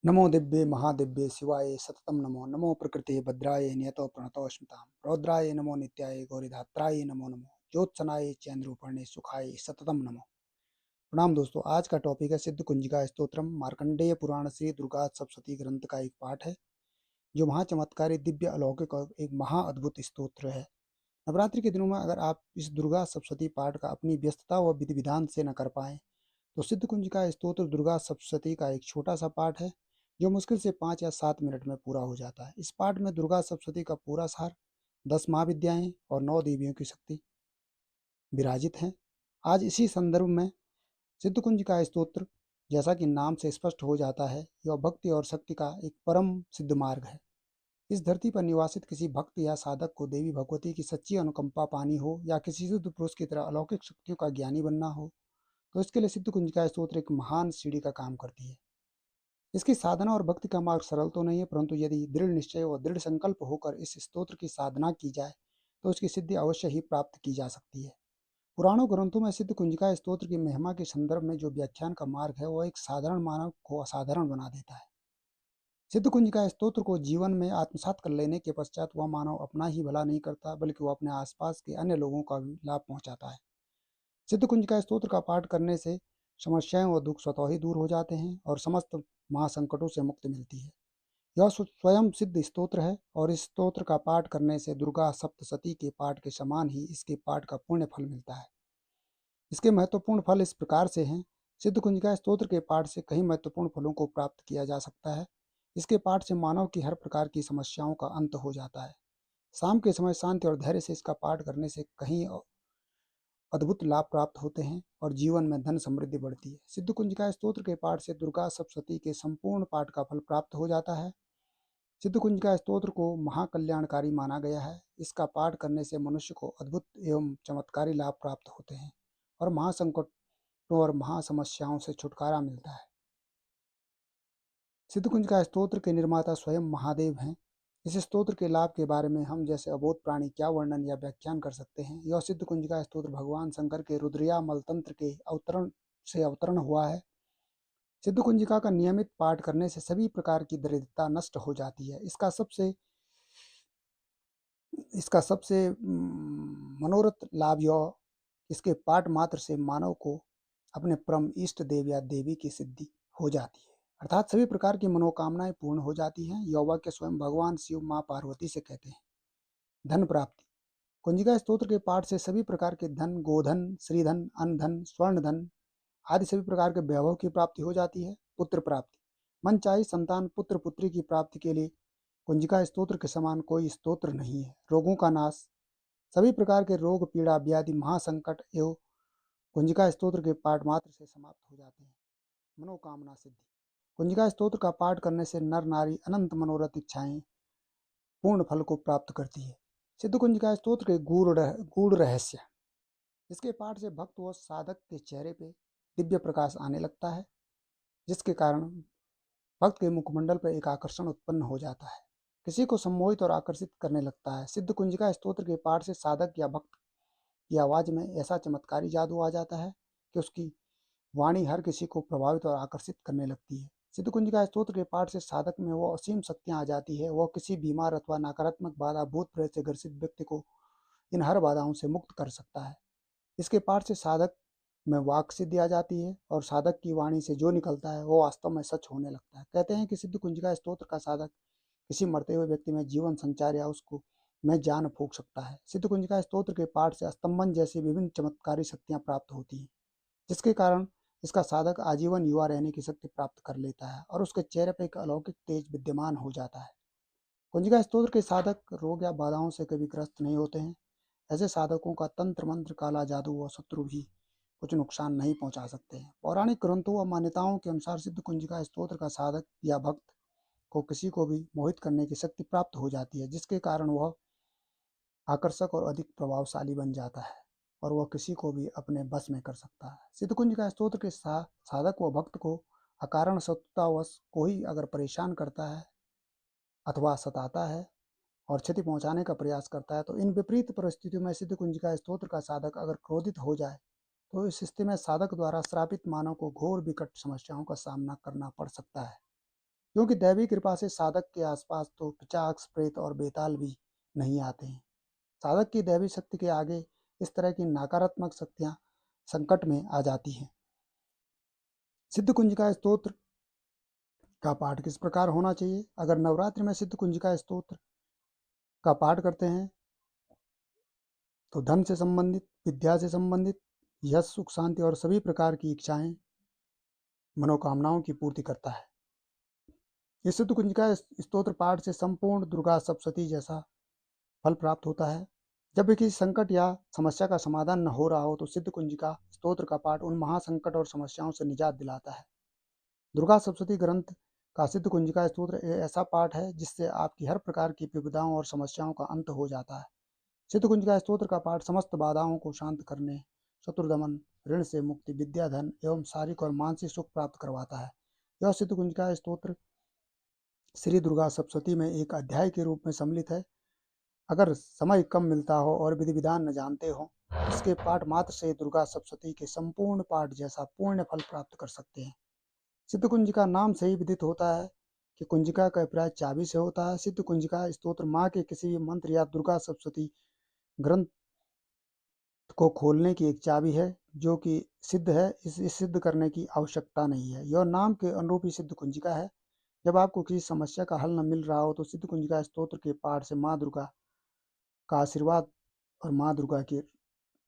नमो दिव्ये महादिव्ये शिवाय सततं नमो नमो प्रकृते भद्राय नियतो प्रणतो स्मतां रौद्राय नमो नित्याय गौरीधात्राय नमो नमो ज्योत्सनाय चंद्रूपर्णे सुखाय सततं नमो। प्रणाम दोस्तों, आज का टॉपिक है सिद्ध कुंजिका स्तोत्रम। मार्कंडेय पुराण से दुर्गा सप्तशती ग्रंथ का एक पाठ है जो महाचमत्कारी दिव्य अलौकिक और एक महा अद्भुत स्तोत्र है। नवरात्रि के दिनों में अगर आप इस दुर्गा सप्तशती पाठ का अपनी व्यस्तता व विधि विधान से न कर पाएं तो सिद्ध कुंज का स्तोत्र दुर्गा सप्तशती का एक छोटा सा पाठ है जो मुश्किल से 5 या 7 मिनट में पूरा हो जाता है। इस पाठ में दुर्गा सप्तशती का पूरा सार, 10 महाविद्याएं और 9 देवियों की शक्ति विराजित हैं। आज इसी संदर्भ में सिद्ध कुंज का स्तोत्र, जैसा कि नाम से स्पष्ट हो जाता है, यह भक्ति और शक्ति का एक परम सिद्ध मार्ग है। इस धरती पर निवासित किसी भक्त या साधक को देवी भगवती की सच्ची अनुकंपा पानी हो या किसी सिद्ध पुरुष की तरह अलौकिक शक्तियों का ज्ञानी बनना हो तो इसके लिए सिद्ध कुंज का स्तोत्र एक महान सीढ़ी का काम करती है। इसकी साधना और भक्ति का मार्ग सरल तो नहीं है, परंतु यदि दृढ़ निश्चय और दृढ़ संकल्प होकर इस स्तोत्र की साधना की जाए तो उसकी सिद्धि अवश्य ही प्राप्त की जा सकती है। पुराणों ग्रंथों में सिद्ध कुंजिका स्तोत्र की महिमा के संदर्भ में जो व्याख्यान का मार्ग है वह एक साधारण मानव को असाधारण बना देता है। सिद्ध कुंजिका स्तोत्र को जीवन में आत्मसात कर लेने के पश्चात वह मानव अपना ही भला नहीं करता बल्कि वह अपने आसपास के अन्य लोगों का भी लाभ पहुंचाता है। सिद्ध कुंजिका स्तोत्र का पाठ करने से समस्याएं व दुख स्वतः ही दूर हो जाते हैं और समस्त महासंकटों से मुक्ति मिलती है। यह स्वयं सिद्ध स्तोत्र है और इस स्तोत्र का पाठ करने से दुर्गा सप्तशती के पाठ के समान ही इसके पाठ का पुण्य फल मिलता है। इसके महत्वपूर्ण फल इस प्रकार से हैं। सिद्ध कुंजिका स्तोत्र के पाठ से कई महत्वपूर्ण फलों को प्राप्त किया जा सकता है। इसके पाठ से मानव की हर प्रकार की समस्याओं का अंत हो जाता है। शाम के समय शांति और धैर्य से इसका पाठ करने से कहीं अद्भुत लाभ प्राप्त होते हैं और जीवन में धन समृद्धि बढ़ती है। सिद्ध कुंजिका स्तोत्र के पाठ से दुर्गा सप्तशती के संपूर्ण पाठ का फल प्राप्त हो जाता है। सिद्ध कुंजिका स्तोत्र को महाकल्याणकारी माना गया है। इसका पाठ करने से मनुष्य को अद्भुत एवं चमत्कारी लाभ प्राप्त होते हैं और महासंकटों और महासमस्याओं से छुटकारा मिलता है। सिद्ध कुंज का स्तोत्र के निर्माता स्वयं महादेव हैं। इस स्तोत्र के लाभ के बारे में हम जैसे अबोध प्राणी क्या वर्णन या व्याख्यान कर सकते हैं। यह सिद्ध कुंज का स्तोत्र भगवान शंकर के रुद्रयामल तंत्र के अवतरण हुआ है। सिद्ध कुंजिका का नियमित पाठ करने से सभी प्रकार की दरिद्रता नष्ट हो जाती है। इसका सबसे मनोरथ लाभ यह इसके पाठ मात्र से मानव को अपने परम इष्ट देव या देवी की सिद्धि हो जाती है, अर्थात सभी प्रकार की मनोकामनाएं पूर्ण हो जाती हैं। यह वाक्य स्वयं भगवान शिव माँ पार्वती से कहते हैं। धन प्राप्ति। कुंजिका स्तोत्र के पाठ से सभी प्रकार के धन, गोधन, श्रीधन, अन्न धन, स्वर्ण धन आदि सभी प्रकार के वैभव की प्राप्ति हो जाती है। पुत्र प्राप्ति। मनचाही संतान, पुत्र पुत्री की प्राप्ति के लिए कुंजिका स्तोत्र के समान कोई स्तोत्र नहीं है। रोगों का नाश। सभी प्रकार के रोग, पीड़ा, व्याधि, महासंकट एवं कुंजिका स्तोत्र के पाठ मात्र से समाप्त हो जाते हैं। मनोकामना सिद्धि। कुंजिका स्तोत्र का पाठ करने से नर नारी अनंत मनोरथ इच्छाएं पूर्ण फल को प्राप्त करती है। सिद्ध कुंजिका स्तोत्र के गूढ़ रहस्य। इसके पाठ से भक्त व साधक के चेहरे पे दिव्य प्रकाश आने लगता है, जिसके कारण भक्त के मुखमंडल पर एक आकर्षण उत्पन्न हो जाता है, किसी को सम्मोहित और आकर्षित करने लगता है। सिद्ध कुंजिका स्तोत्र के पाठ से साधक या भक्त की आवाज में ऐसा चमत्कारी जादू आ जाता है कि उसकी वाणी हर किसी को प्रभावित और आकर्षित करने लगती है। सिद्ध कुंजिका स्तोत्र के पाठ से साधक में वो असीम शक्तियां आ जाती है। वह किसी बीमार अथवा नकारात्मक बाधा, भूत प्रेत से ग्रसित व्यक्ति को इन हर बाधाओं से मुक्त कर सकता है। इसके पाठ से साधक में वाक सिद्धि आ जाती है और साधक की वाणी से जो निकलता है वो वास्तव में सच होने लगता है। कहते हैं कि सिद्ध कुंजिका स्तोत्र का साधक किसी मरते हुए व्यक्ति में जीवन संचार या उसको में जान फूंक सकता है। सिद्ध कुंजिका स्तोत्र के पाठ से स्तंभन जैसी विभिन्न चमत्कारी शक्तियां प्राप्त होती हैं, जिसके कारण इसका साधक आजीवन युवा रहने की शक्ति प्राप्त कर लेता है और उसके चेहरे पर एक अलौकिक तेज विद्यमान हो जाता है। कुंजिका स्तोत्र के साधक रोग या बाधाओं से कभी ग्रस्त नहीं होते हैं। ऐसे साधकों का तंत्र मंत्र, काला जादू व शत्रु भी कुछ नुकसान नहीं पहुंचा सकते हैं। पौराणिक ग्रंथों व मान्यताओं के अनुसार सिद्ध कुंजिका स्तोत्र का साधक या भक्त को किसी को भी मोहित करने की शक्ति प्राप्त हो जाती है, जिसके कारण वह आकर्षक और अधिक प्रभावशाली बन जाता है और वह किसी को भी अपने बस में कर सकता है। सिद्ध कुंजिका स्तोत्र के साधक व भक्त को अकारण शत्रुतावश कोई अगर परेशान करता है अथवा सताता है और क्षति पहुंचाने का प्रयास करता है तो इन विपरीत परिस्थितियों में सिद्ध कुंजिका स्तोत्र का साधक अगर क्रोधित हो जाए तो इस स्थिति में साधक द्वारा श्रापित मानव को घोर विकट समस्याओं का सामना करना पड़ सकता है। क्योंकि दैवी कृपा से साधक के आसपास तो पिशाच, प्रेत और बेताल भी नहीं आते हैं। साधक की दैवी शक्ति के आगे इस तरह की नकारात्मक शक्तियाँ संकट में आ जाती हैं। सिद्ध कुंजिका स्तोत्र का पाठ किस प्रकार होना चाहिए? अगर नवरात्रि में सिद्ध कुंजिका स्तोत्र का पाठ करते हैं तो धन से संबंधित, विद्या से संबंधित, यश, सुख, शांति और सभी प्रकार की इच्छाएं, मनोकामनाओं की पूर्ति करता है। इस सिद्ध कुंजिका स्तोत्र पाठ से संपूर्ण दुर्गा सप्तशती जैसा फल प्राप्त होता है। जब भी किसी संकट या समस्या का समाधान न हो रहा हो तो सिद्ध कुंजिका स्तोत्र का पाठ उन महासंकट और समस्याओं से निजात दिलाता है। दुर्गा सप्तशती ग्रंथ का सिद्ध कुंजिका स्तोत्र ऐसा पाठ है जिससे आपकी हर प्रकार की विपदाओं और समस्याओं का अंत हो जाता है। सिद्ध कुंजिका स्तोत्र का पाठ समस्त बाधाओं को शांत करने, शत्रुदमन, ऋण से मुक्ति, विद्या, धन एवं शारीरिक और मानसिक सुख प्राप्त करवाता है। यह सिद्ध कुंजिका स्तोत्र श्री दुर्गा सप्तशती में एक अध्याय के रूप में सम्मिलित है। अगर समय कम मिलता हो और विधि विधान न जानते हो, इसके पाठ मात्र से दुर्गा सप्तशती के संपूर्ण पाठ जैसा पूर्ण फल प्राप्त कर सकते हैं। सिद्ध कुंजिका नाम से ही विदित होता है कि कुंजिका का अभिप्राय चाबी से होता है। सिद्ध कुंजिका स्तोत्र माँ के किसी भी मंत्र या दुर्गा सप्तशती ग्रंथ को खोलने की एक चाबी है जो कि सिद्ध है। इसे सिद्ध करने की आवश्यकता नहीं है। यह नाम के अनुरूप ही सिद्ध कुंजिका है। जब आपको किसी समस्या का हल न मिल रहा हो तो सिद्ध कुंजिका स्तोत्र के पाठ से माँ दुर्गा का आशीर्वाद और माँ दुर्गा की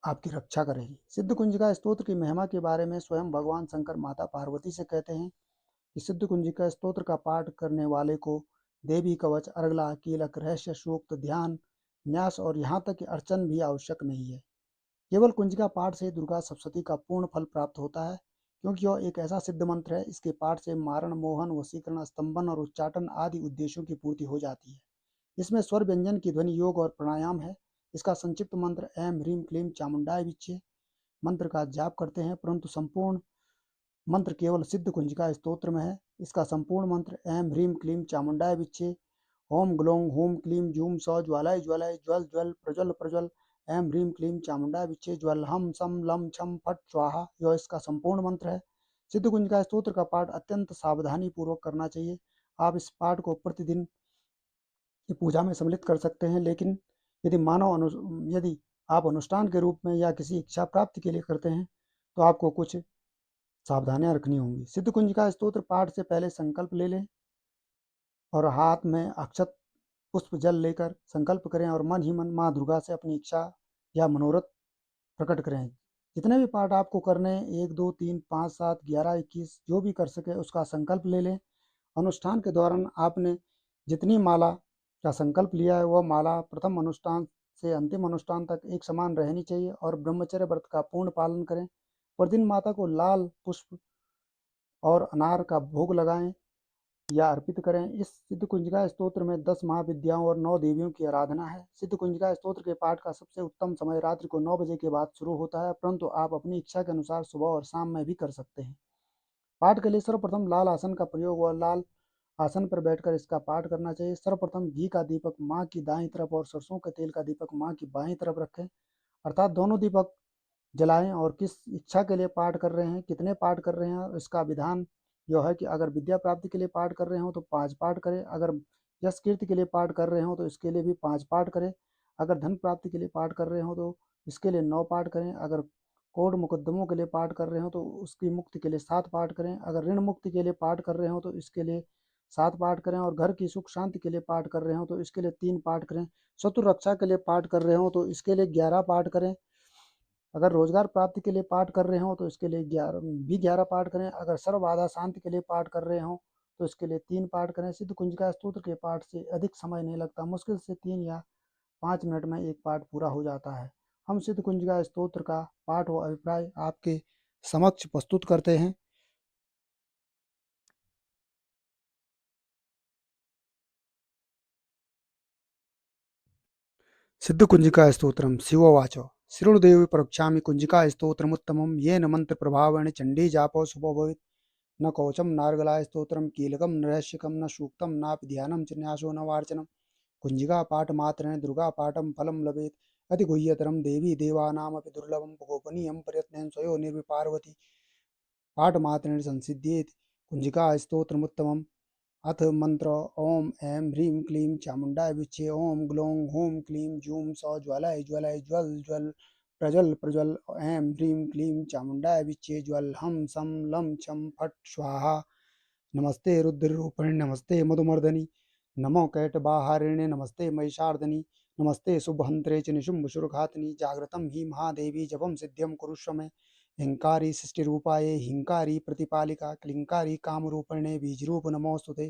आपकी रक्षा करेगी। सिद्ध कुंजिका स्तोत्र की महिमा के बारे में स्वयं भगवान शंकर माता पार्वती से कहते हैं कि सिद्ध कुंजिका स्तोत्र का पाठ करने वाले को देवी कवच, अर्गला, कीलक, रहस्य सूक्त, ध्यान, न्यास और यहाँ तक कि अर्चन भी आवश्यक नहीं है। केवल कुंजिका पाठ से दुर्गा सप्तशती का पूर्ण फल प्राप्त होता है, क्योंकि यह एक ऐसा सिद्ध मंत्र है। इसके पाठ से मारण, मोहन, वशीकरण, स्तंभन और उच्चाटन आदि उद्देश्यों की पूर्ति हो जाती है। इसमें स्वर व्यंजन की ध्वनि योग और प्राणायाम है। इसका संक्षिप्त मंत्र ऐं ह्रीं क्लीं चामुंडाय विच्चे मंत्र का जाप करते हैं, परंतु संपूर्ण मंत्र केवल सिद्ध कुंजिका स्तोत्र में है। इसका संपूर्ण मंत्र ऐं ह्रीं क्लीं चामुंडाय विच्चे ओम ग्लों हूं क्लीं जूं सौ ज्वालाय ज्वालाय ज्वल ज्वल प्रज्वल प्रज्वल ऐं ह्रीं क्लीं चामुंडाय विच्चे ज्वल हम सम लम छम फट स्वाहा, यह इसका संपूर्ण मंत्र है। सिद्ध कुंजिका स्तोत्र का पाठ अत्यंत सावधानी पूर्वक करना चाहिए। आप इस पाठ को प्रतिदिन की पूजा में सम्मिलित कर सकते हैं, लेकिन यदि आप अनुष्ठान के रूप में या किसी इच्छा प्राप्ति के लिए करते हैं तो आपको कुछ सावधानियां रखनी होंगी। सिद्ध कुंजिका स्तोत्र पाठ से पहले संकल्प ले लें और हाथ में अक्षत पुष्प जल लेकर संकल्प करें और मन ही मन माँ दुर्गा से अपनी इच्छा या मनोरथ प्रकट करें। जितने भी पाठ आपको करने हैं, 1, 2, 3, 5, 7, 11, 21 जो भी कर सके उसका संकल्प ले लें। अनुष्ठान के दौरान आपने जितनी माला का संकल्प लिया है वह माला प्रथम अनुष्ठान से अंतिम अनुष्ठान तक एक समान रहनी चाहिए और ब्रह्मचर्य व्रत का पूर्ण पालन करें। प्रतिदिन माता को लाल पुष्प और अनार का भोग लगाएं या अर्पित करें। इस सिद्ध कुंजिका स्तोत्र में 10 महाविद्याओं और 9 देवियों की आराधना है। सिद्ध कुंजिका स्तोत्र के पाठ का सबसे उत्तम समय रात्रि को 9 बजे के बाद शुरू होता है, परंतु आप अपनी इच्छा के अनुसार सुबह और शाम में भी कर सकते हैं। पाठ के लिए सर्वप्रथम लाल आसन का प्रयोग व लाल आसन पर बैठकर इसका पाठ करना चाहिए। सर्वप्रथम घी का दीपक माँ की दाईं तरफ और सरसों के तेल का दीपक माँ की बाईं तरफ रखें, अर्थात दोनों दीपक जलाएं और किस इच्छा के लिए पाठ कर रहे हैं, कितने पाठ कर रहे हैं और इसका विधान यह है कि अगर विद्या प्राप्ति के लिए पाठ कर रहे हो तो 5 पाठ करें, अगर यश कीर्ति के लिए पाठ कर रहे हो तो इसके लिए भी 5 पाठ करें, अगर धन प्राप्ति के लिए पाठ कर रहे हो तो इसके लिए 9 पाठ करें, अगर कोर्ट मुकदमों के लिए पाठ कर रहे हो तो उसकी मुक्ति के लिए 7 पाठ करें, अगर ऋण मुक्ति के लिए पाठ कर रहे हो तो इसके लिए 7 पाठ करें और घर की सुख शांति के लिए पाठ कर रहे हो तो इसके लिए 3 पाठ करें, शत्रु रक्षा के लिए पाठ कर रहे हो तो इसके लिए 11 पाठ करें, अगर रोजगार प्राप्ति के लिए पाठ कर रहे हो तो इसके लिए 11 पाठ करें, अगर सर्व बाधा शांति के लिए पाठ कर रहे हो तो इसके लिए 3 पाठ करें। सिद्ध कुंजिका स्तोत्र के पाठ से अधिक समय नहीं लगता, मुश्किल से 3 या 5 मिनट में एक पाठ पूरा हो जाता है। हम सिद्ध कुंजिका स्तोत्र का पाठ व अभिप्राय आपके समक्ष प्रस्तुत करते हैं। सिद्ध कुंजिका स्तोत्रम शिवोवाच शृणुदेवी प्रवक्ष्यामि कुंजिका स्तोत्रमुत्तमं येन मंत्र प्रभावेण चंडी जापो शुभो भवेत् न कवचम नार्गलाय स्तोत्रम कीलकम न रहस्यकम न सूक्तम नापि ध्यानं च न्यासो न वार्चनम कुंजिका पाठमात्रेण दुर्गा पाठम फलं लभेत् अति गुह्यतरं देवी देवानामपि दुर्लभं गोपनीयं प्रयत्नेन स्वयो निर्विपार्वती पाठमात्रेण संसिद्ध्येत् कुंजिका स्तोत्रमुत्तमम् अथ मंत्र ओम ऐं ह्रीं क्लीं चामुंडाय विच्चे ओम ग्लौं हूं क्लीं जूं सौ ज्वलय ज्वलय ज्वल ज्वल प्रज्वल प्रज्वल ऐं ह्रीं क्लीं चामुंडाय विच्चे ज्वल हम सम लं छं फट् स्वाहा। नमस्ते रुद्ररूपिणे नमस्ते मधुमर्दनि नमो कैटबाहारिणे नमस्ते महिषार्दनि नमस्ते शुभहंत्रे च निशुम्भशूरघातिनि जाग्रतं हि महादेवी जपं सिद्ध्यं कुरुष्व मे। हिंकारी सृष्टिरूपाये हिंकारी प्रतिपालिका क्लिंकारी कामरूपिणे बीजरूप नमोस्तुते।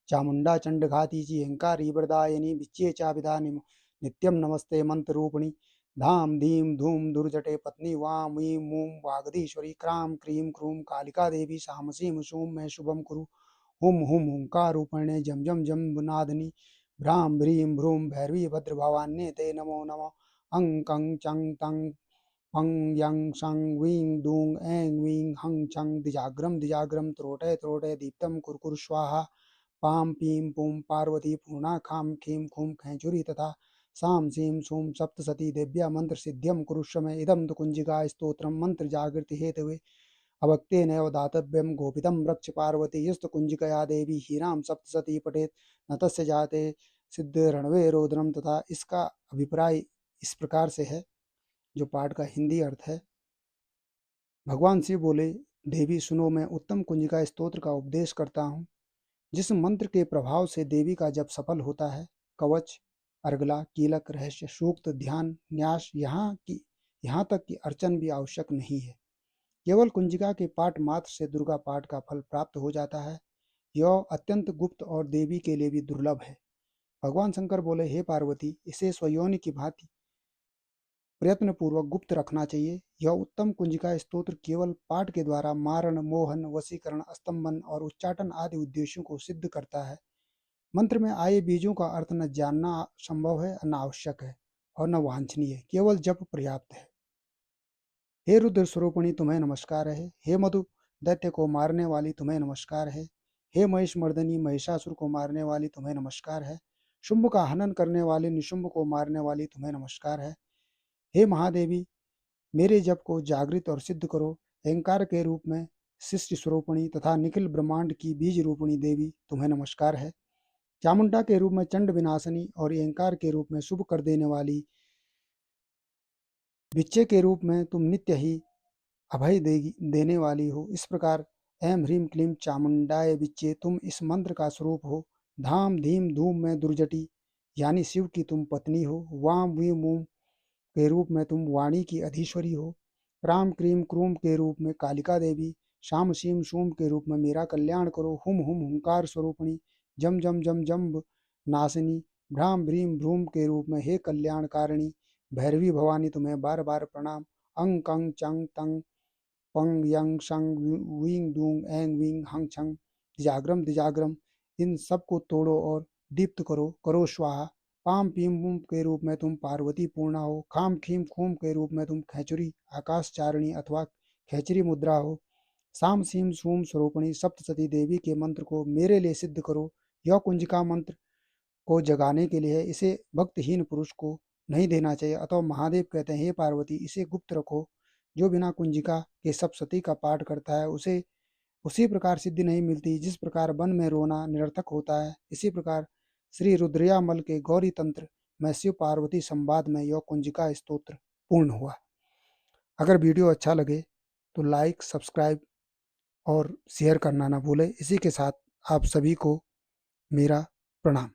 चामुंडा चंडघाती हिंकारी वरदायिनी विच्ये चाभिधानि नित्यं नमस्ते मंत्ररूपिणी। धाम धीम धूम दुर्जटे पत्नी वाम वीं मूं वागधीश्वरी क्रां क्रीं क्रूं कालिका देवी सामसीं शूं मैं शुभम कुरु। हुम हुम हुंकार रूपिणे जम जम जम नादिनी भ्रां भ्रीं भ्रूं भैरवी भद्रभवान्ये ते नमो नमः। अं कं चं तं पं यं शं वीं दूं ऐं वीं हं छं दिजाग्रम दिजाग्रम त्रोटय त्रोटय दीप्तं कुरकुर स्वाहा। पां पीं पुं पार्वती पूर्णा खां खीं खूं खैंचुरी तथा सां सीं सूं सप्तसती देव्या मंत्र सिद्ध्यं कुरुष्व मे। इदं तु कुंजिका स्तोत्रं मंत्र जागृति हेतवे अवक्तेनैव दातव्यं गोपितं रक्ष पार्वती यस्तु कुंजिकया देवी हीरां सप्तसती पठेत न तस्य जाते सिद्ध रणवे रोदनम। तथा इसका अभिप्राय इस प्रकार से है, जो पाठ का हिंदी अर्थ है। भगवान शिव बोले, देवी सुनो, मैं उत्तम कुंजिका स्तोत्र का उपदेश करता हूँ, जिस मंत्र के प्रभाव से देवी का जप सफल होता है। कवच, अर्गला, कीलक, रहस्य, सूक्त, ध्यान, न्यास, यहाँ तक कि अर्चन भी आवश्यक नहीं है। केवल कुंजिका के पाठ मात्र से दुर्गा पाठ का फल प्राप्त हो जाता है। यह अत्यंत गुप्त और देवी के लिए भी दुर्लभ है। भगवान शंकर बोले, हे पार्वती, इसे स्वयोनि की भांति प्रयत्न पूर्वक गुप्त रखना चाहिए। यह उत्तम कुंजिका स्तोत्र केवल पाठ के द्वारा मारण, मोहन, वशीकरण, स्तंभन और उच्चाटन आदि उद्देश्यों को सिद्ध करता है। मंत्र में आए बीजों का अर्थ न जानना संभव है, न आवश्यक है और न वांछनीय, केवल जप पर्याप्त है। हे रुद्र स्वरूपिणी तुम्हें नमस्कार है। हे मधु दैत्य को मारने वाली तुम्हें नमस्कार है। हे महिष मर्दनी महिषासुर को मारने वाली तुम्हें नमस्कार है। शुंभ का हनन करने वाले निशुंभ को मारने वाली तुम्हें नमस्कार है। हे महादेवी, मेरे जप को जागृत और सिद्ध करो। अहंकार के रूप में सृष्टि स्वरूपिणी तथा निखिल ब्रह्मांड की बीज रूपिणी देवी तुम्हें नमस्कार है। चामुंडा के रूप में चंड विनाशनी और अहंकार के रूप में शुभ कर देने वाली विच्चे के रूप में तुम नित्य ही अभय देने वाली हो। इस प्रकार ऐं ह्रीं क्लीं चामुंडाय विच्चे तुम इस मंत्र का स्वरूप हो। धाम धीम धूम में दुर्जटी यानी शिव की तुम पत्नी हो। वाम वी मूम के रूप में तुम वाणी की अधीश्वरी हो। क्राम क्रीम क्रूम के रूप में कालिका देवी। शाम शीम शूम के रूप में मेरा कल्याण करो। हुम हुम हुंकार स्वरूपिणी जम जम जम जम्ब नासिनी। भ्राम भ्रीम भ्रूम के रूप में हे कल्याणकारिणी भैरवी भवानी तुम्हें बार बार प्रणाम। अंग कंग चंग तंग पंग यंग शंग वींग दूंग एंग वींग हंग छंग दिजाग्रम दिजाग्रम, इन सब को तोड़ो और दीप्त करो, करो स्वाहा। पाम पीम बूम के रूप में तुम पार्वती पूर्णा हो। खाम खीम खूम के रूप में तुम खैचुरी आकाशचारिणी अथवा खैचरी मुद्रा हो। साम सीम सूम स्वरूपणी सप्तसती देवी के मंत्र को मेरे लिए सिद्ध करो। यह कुंजिका मंत्र को जगाने के लिए है, इसे भक्तहीन पुरुष को नहीं देना चाहिए। अतः महादेव कहते हैं, हे पार्वती, इसे गुप्त रखो। जो बिना कुंजिका के सप्तशती का पाठ करता है, उसे उसी प्रकार सिद्धि नहीं मिलती। जिस प्रकार वन में रोना निरर्थक होता है, इसी प्रकार श्री रुद्रयामल के गौरी तंत्र में शिव पार्वती संवाद में यह कुंजिका स्तोत्र पूर्ण हुआ। अगर वीडियो अच्छा लगे तो लाइक, सब्सक्राइब और शेयर करना ना भूलें। इसी के साथ आप सभी को मेरा प्रणाम।